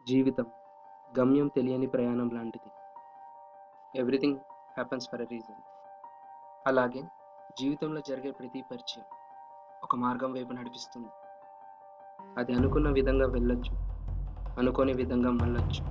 జీవితం గమ్యం తెలియని ప్రయాణం లాంటిది. Everything happens for a reason. అలాగే జీవితంలో జరిగే ప్రతి పరిచయం ఒక మార్గం వైపు నడిపిస్తుంది. అది అనుకున్న విధంగా వెళ్ళొచ్చు, అనుకోని విధంగా మళ్ళొచ్చు.